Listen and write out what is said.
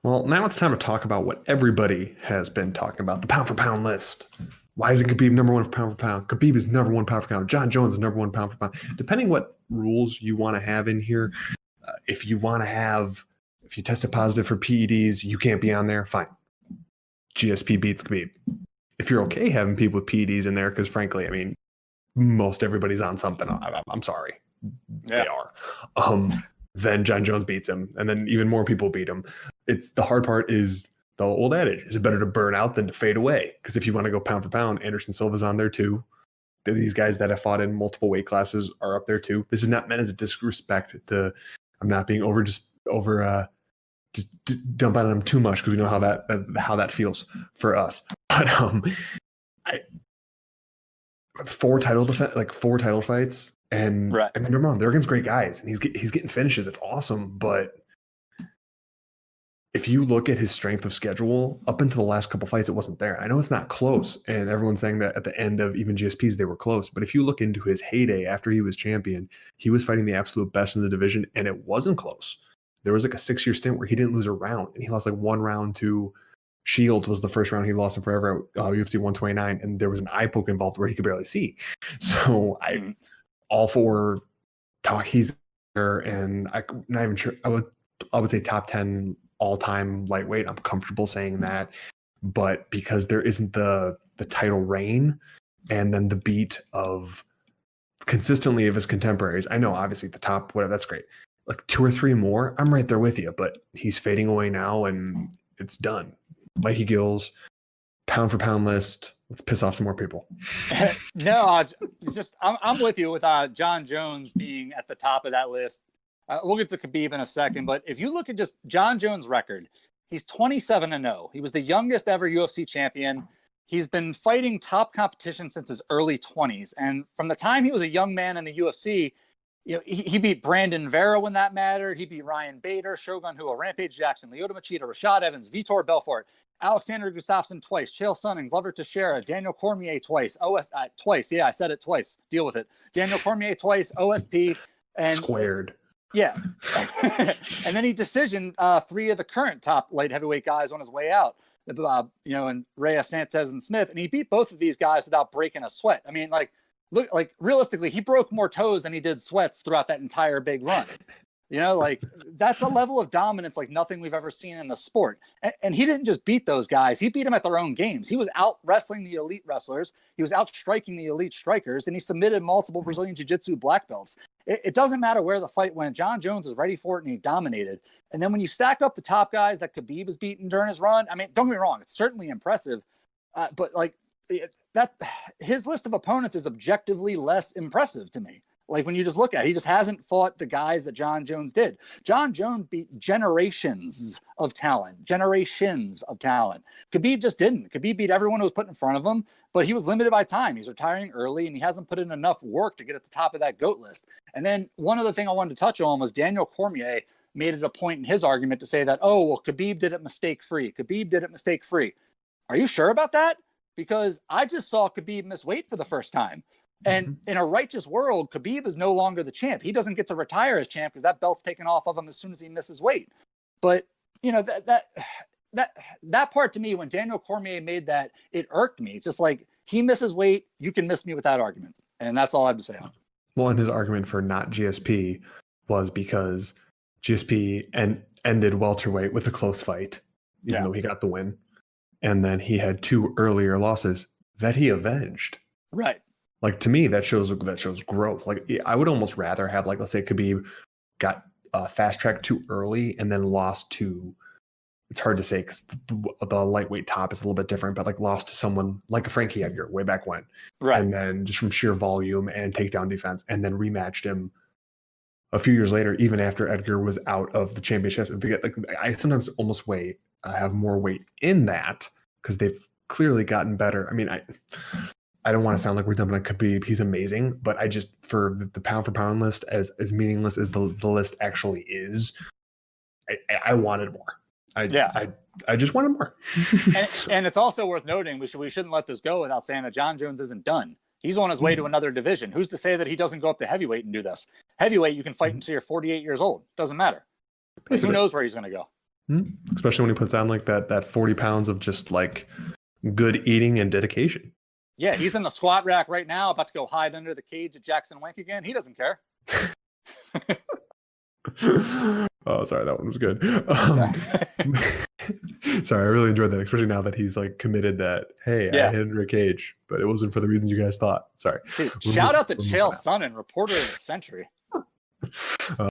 Well, now it's time to talk about what everybody has been talking about, the pound for pound list. Why isn't Khabib number one for pound? Khabib is number one pound for pound. John Jones is number one pound for pound. Depending what rules you want to have in here, if you want to have, if you tested positive for PEDs, you can't be on there, fine. GSP beats Khabib. If you're okay having people with PEDs in there, because frankly, I mean, most everybody's on something. I'm sorry. They are. Then John Jones beats him, and then even more people beat him. It's the hard part is the old adage: is it better to burn out than to fade away? Because if you want to go pound for pound, Anderson Silva's on there too. These guys that have fought in multiple weight classes are up there too. This is not meant as a disrespect to. I'm not being just dump on them too much because we know how that feels for us. But four title fights. And right. I mean, remember, they're against great guys, and he's getting finishes. It's awesome, but if you look at his strength of schedule up until the last couple fights, it wasn't there. I know it's not close, and everyone's saying that at the end of even GSPs they were close. But if you look into his heyday after he was champion, he was fighting the absolute best in the division, and it wasn't close. There was like a 6-year stint where he didn't lose a round, and he lost like one round to Shields. Was the first round he lost in forever at UFC 129, and there was an eye poke involved where he could barely see. So all for talk, he's there, and I'm not even sure. I would say top 10 all-time lightweight. I'm comfortable saying that, but because there isn't the title reign and then the beat of consistently of his contemporaries. I know obviously the top, whatever, that's great. Like 2 or 3 more, I'm right there with you, but he's fading away now and it's done. Mikey Gills, pound for pound list. Let's piss off some more people. No, I'm with you with John Jones being at the top of that list. We'll get to Khabib in a second, but if you look at just John Jones' record, he's 27-0. He was the youngest ever UFC champion. He's been fighting top competition since his early 20s, and from the time he was a young man in the UFC, you know, he beat Brandon Vera when that mattered. He beat Ryan Bader, Shogun Rua, Rampage Jackson, Lyoto Machida, Rashad Evans, Vitor Belfort, Alexander Gustafsson twice, Chael Sonnen, Glover Teixeira, Daniel Cormier twice, twice. Yeah, I said it twice. Deal with it. Daniel Cormier twice, OSP, and squared. Yeah. And then he decisioned 3 of the current top light heavyweight guys on his way out, and Reyes, Sanchez, and Smith. And he beat both of these guys without breaking a sweat. I mean, realistically, he broke more toes than he did sweats throughout that entire big run. That's a level of dominance like nothing we've ever seen in the sport. And he didn't just beat those guys. He beat them at their own games. He was out wrestling the elite wrestlers. He was out striking the elite strikers. And he submitted multiple Brazilian Jiu-Jitsu black belts. It doesn't matter where the fight went. John Jones is ready for it, and he dominated. And then when you stack up the top guys that Khabib has beaten during his run, I mean, don't get me wrong, it's certainly impressive. But his list of opponents is objectively less impressive to me. Like when you just look at it, he just hasn't fought the guys that John Jones did. John Jones beat generations of talent. Khabib just didn't. Khabib beat everyone who was put in front of him, but he was limited by time. He's retiring early, and he hasn't put in enough work to get at the top of that GOAT list. And then one other thing I wanted to touch on was Daniel Cormier made it a point in his argument to say that, Khabib did it mistake-free. Are you sure about that? Because I just saw Khabib miss weight for the first time. And in a righteous world, Khabib is no longer the champ. He doesn't get to retire as champ because that belt's taken off of him as soon as he misses weight. But that part to me, when Daniel Cormier made that, it irked me. It's just like, he misses weight, you can miss me with that argument. And that's all I have to say on it. Well, and his argument for not GSP was because GSP ended welterweight with a close fight, even though he got the win. And then he had 2 earlier losses that he avenged. Right. Like, to me, that shows growth. Like, I would almost rather have, like, let's say Khabib got fast tracked too early and then lost to, it's hard to say because the lightweight top is a little bit different, but like lost to someone like a Frankie Edgar way back when. Right. And then just from sheer volume and takedown defense, and then rematched him a few years later, even after Edgar was out of the championship. I sometimes almost have more weight in that because they've clearly gotten better. I mean, I don't want to sound like we're dumping on Khabib. He's amazing, but I just, for the pound for pound list, as meaningless as the list actually is, I wanted more. I just wanted more. and it's also worth noting, we shouldn't let this go without saying that John Jones isn't done. He's on his way to another division. Who's to say that he doesn't go up to heavyweight and do this? Heavyweight, you can fight until you're 48 years old. Doesn't matter. Who knows where he's going to go? Especially when he puts on like that 40 pounds of just like good eating and dedication. Yeah, he's in the squat rack right now, about to go hide under the cage at Jackson Wink again. He doesn't care. Oh, sorry, that one was good. Sorry, I really enjoyed that, especially now that he's like committed that, hey, I hit under a cage, but it wasn't for the reasons you guys thought. Sorry. Dude, shout out to Chael Sonnen, reporter of the century.